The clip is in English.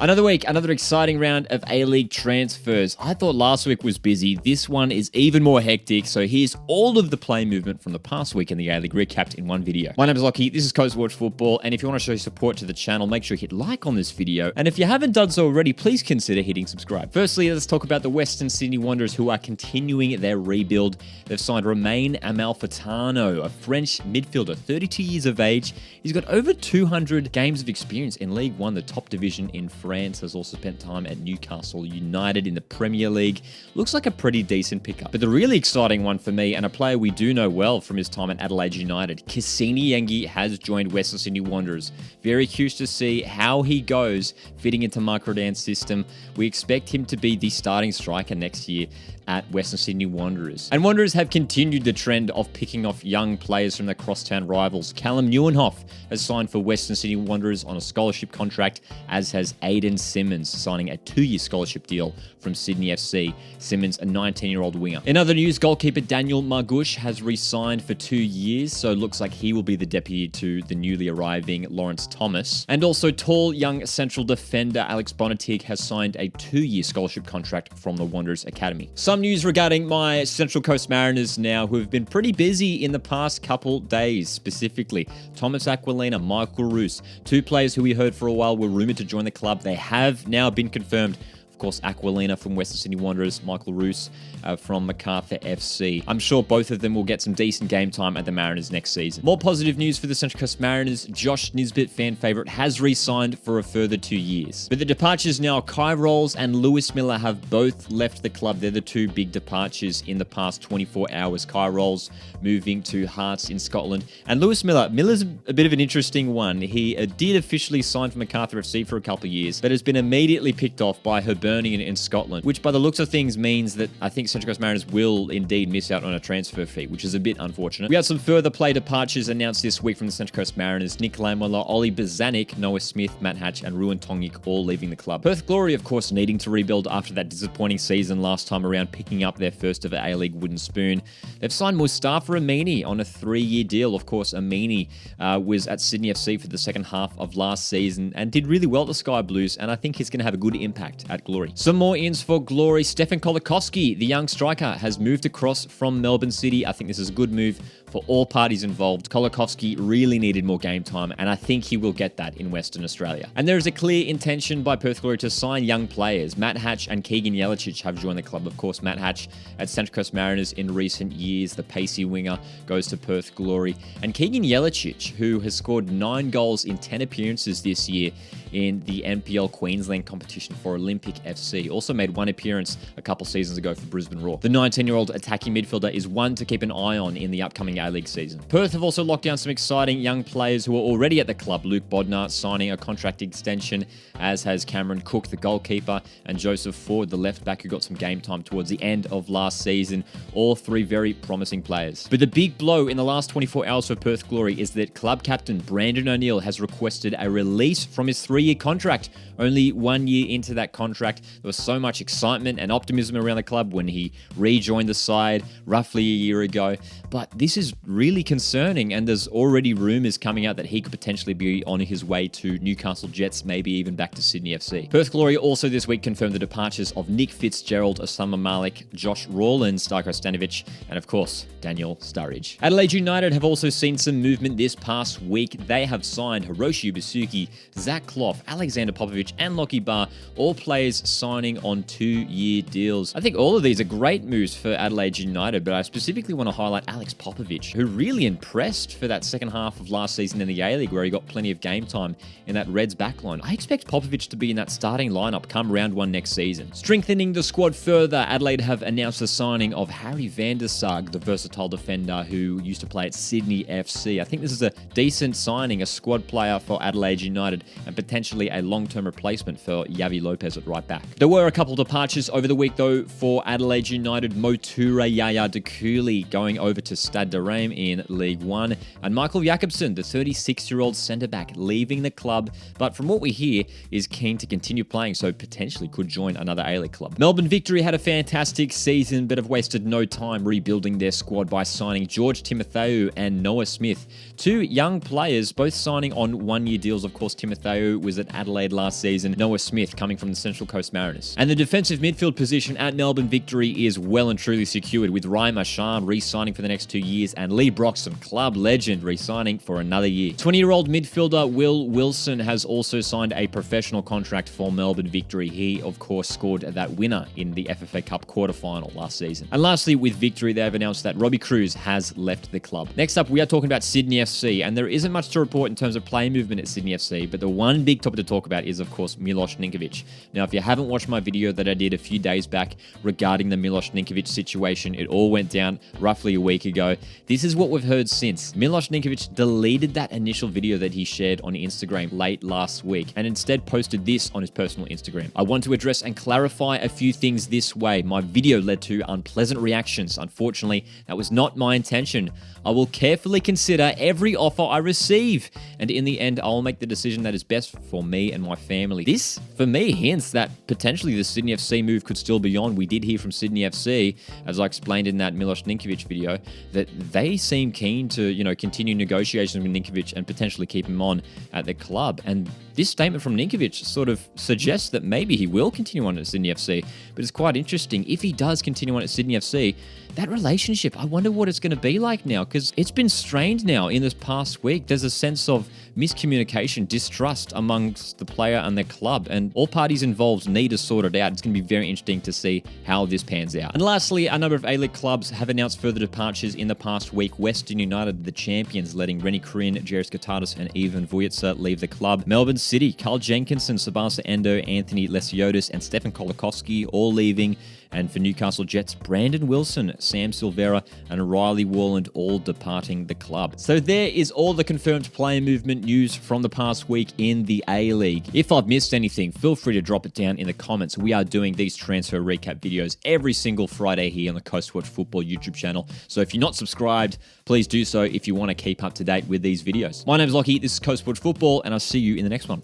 Another week, another exciting round of A-League transfers. I thought last week was busy. This one is even more hectic. So here's all of the play movement from the past week in the A-League recapped in one video. My name is Lockie, this is Coast Watch Football, and if you want to show support to the channel, make sure you hit like on this video. And if you haven't done so already, please consider hitting subscribe. Firstly, let's talk about the Western Sydney Wanderers, who are continuing their rebuild. They've signed Romain Amalfitano, a French midfielder, 32 years of age. He's got over 200 games of experience in League One, the top division in France. Has also spent time at Newcastle United in the Premier League. Looks like a pretty decent pickup. But the really exciting one for me, and a player we do know well from his time at Adelaide United, Kusini Yengi has joined Western Sydney Wanderers. Very curious to see how he goes fitting into Mark Rodan's system. We expect him to be the starting striker next year at Western Sydney Wanderers. And Wanderers have continued the trend of picking off young players from their crosstown rivals. Callum Nieuwenhof has signed for Western Sydney Wanderers on a scholarship contract, as has Aidan Simmons, signing a 2-year scholarship deal from Sydney FC. Simmons, a 19-year-old winger. In other news, goalkeeper Daniel Margush has re-signed for 2 years, so it looks like he will be the deputy to the newly arriving Lawrence Thomas. And also, tall young central defender Alex Bonatig has signed a 2-year scholarship contract from the Wanderers Academy. Some news regarding my Central Coast Mariners now, who have been pretty busy in the past couple days. Specifically, Thomas Aquilina, Michael Roos, 2 players who we heard for a while were rumoured to join the club. They have now been confirmed. Of course, Aquilina from Western Sydney Wanderers, Michael Roos from Macarthur FC. I'm sure both of them will get some decent game time at the Mariners next season. More positive news for the Central Coast Mariners. Josh Nisbet, fan favourite, has re-signed for a further 2 years. But the departures now, Kai Rolls and Lewis Miller have both left the club. They're the 2 big departures in the past 24 hours. Kai Rolls moving to Hearts in Scotland. And Lewis Miller's a bit of an interesting one. He did officially sign for Macarthur FC for a couple of years, but has been immediately picked off by Hibernian in Scotland, which by the looks of things means that I think Central Coast Mariners will indeed miss out on a transfer fee, which is a bit unfortunate. We had some further play departures announced this week from the Central Coast Mariners. Nick Lamola, Ollie Bozanic, Noah Smith, Matt Hatch, and Ruan Tongic all leaving the club. Perth Glory, of course, needing to rebuild after that disappointing season last time around, picking up their first ever A-League wooden spoon. They've signed Mustafa Amini on a 3-year deal. Of course, Amini was at Sydney FC for the second half of last season and did really well at the Sky Blues, and I think he's going to have a good impact at Glory. Some more ins for Glory. Stefan Kolakowski, the young striker, has moved across from Melbourne City. I think this is a good move for all parties involved. Kolakowski really needed more game time, and I think he will get that in Western Australia. And there is a clear intention by Perth Glory to sign young players. Matt Hatch and Keegan Jelicic have joined the club. Of course, Matt Hatch at Central Coast Mariners in recent years. The pacey winger goes to Perth Glory. And Keegan Jelicic, who has scored 9 goals in 10 appearances this year in the NPL Queensland competition for Olympic FC. Also made 1 appearance a couple seasons ago for Brisbane Roar. The 19-year-old attacking midfielder is one to keep an eye on in the upcoming A-League season. Perth have also locked down some exciting young players who are already at the club. Luke Bodnar signing a contract extension, as has Cameron Cook, the goalkeeper, and Joseph Ford, the left back, who got some game time towards the end of last season. All 3 very promising players. But the big blow in the last 24 hours for Perth Glory is that club captain Brandon O'Neill has requested a release from his 3-year contract. Only 1 year into that contract, there was so much excitement and optimism around the club when he rejoined the side roughly a year ago. But this is really concerning, and there's already rumours coming out that he could potentially be on his way to Newcastle Jets, maybe even back to Sydney FC. Perth Glory also this week confirmed the departures of Nick Fitzgerald, Osama Malik, Josh Rawlins, Starko Stanovic, and of course, Daniel Sturridge. Adelaide United have also seen some movement this past week. They have signed Hiroshi Basuki, Zach Clough, Alexander Popovich, and Lockie Barr, all players signing on 2-year deals. I think all of these are great moves for Adelaide United, but I specifically want to highlight Alex Popovich, who really impressed for that second half of last season in the A-League, where he got plenty of game time in that Reds backline. I expect Popovich to be in that starting lineup come round 1 next season. Strengthening the squad further, Adelaide have announced the signing of Harry van der Sar, the versatile defender who used to play at Sydney FC. I think this is a decent signing, a squad player for Adelaide United, and potentially a long-term replacement for Yavi Lopez at right back. There were a couple departures over the week, though, for Adelaide United. Motura Yaya Dekuli going over to Stade de Reim in League One, and Michael Jakobsen, the 36-year-old centre-back, leaving the club, but from what we hear, is keen to continue playing, so potentially could join another A-League club. Melbourne Victory had a fantastic season, but have wasted no time rebuilding their squad by signing George Timotheou and Noah Smith, two young players, both signing on one-year deals. Of course, Timotheou was at Adelaide last season, Noah Smith coming from the Central Coast Mariners. And the defensive midfield position at Melbourne Victory is well and truly secured, with Ryan Marchand re-signing for the next 2 years and Lee Broxham, club legend, re-signing for another year. 20-year-old midfielder Will Wilson has also signed a professional contract for Melbourne Victory. He, of course, scored that winner in the FFA Cup quarterfinal last season. And lastly, with Victory, they have announced that Robbie Cruz has left the club. Next up, we are talking about Sydney FC, and there isn't much to report in terms of play movement at Sydney FC, but the one big topic to talk about is, of course, Milos Ninkovic. Now, if you haven't watched my video that I did a few days back regarding the Milos Ninkovic situation, it all went down roughly a week ago. This is what we've heard since. Milos Ninkovic deleted that initial video that he shared on Instagram late last week and instead posted this on his personal Instagram. I want to address and clarify a few things this way. My video led to unpleasant reactions. Unfortunately, that was not my intention. I will carefully consider every offer I receive, and in the end, I will make the decision that is best for me and my family. This, for me, hints that potentially the Sydney FC move could still be on. We did hear from Sydney FC, as I explained in that Milos Ninkovic video, that they seem keen to, continue negotiations with Ninkovic and potentially keep him on at the club. And this statement from Ninkovic sort of suggests that maybe he will continue on at Sydney FC, but it's quite interesting. If he does continue on at Sydney FC, that relationship, I wonder what it's going to be like now, because it's been strained now in this past week. There's a sense of miscommunication, distrust amongst the player and the club, and all parties involved need to sort it out. It's going to be very interesting to see how this pans out. And lastly, a number of A-League clubs have announced further departures in the past week. Western United, the champions, letting Rennie Corinne, Jairus Katatis, and Ivan Vujica leave the club. Melbourne City, Carl Jenkinson, Sabasa Endo, Anthony Lesiotis, and Stefan Kolakowski all leaving. And for Newcastle Jets, Brandon Wilson, Sam Silvera, and Riley Warland all departing the club. So there is all the confirmed player movement news from the past week in the A-League. If I've missed anything, feel free to drop it down in the comments. We are doing these transfer recap videos every single Friday here on the Coast Watch Football YouTube channel. So if you're not subscribed, please do so if you want to keep up to date with these videos. My name is Lockie, this is Coast Watch Football, and I'll see you in the next one.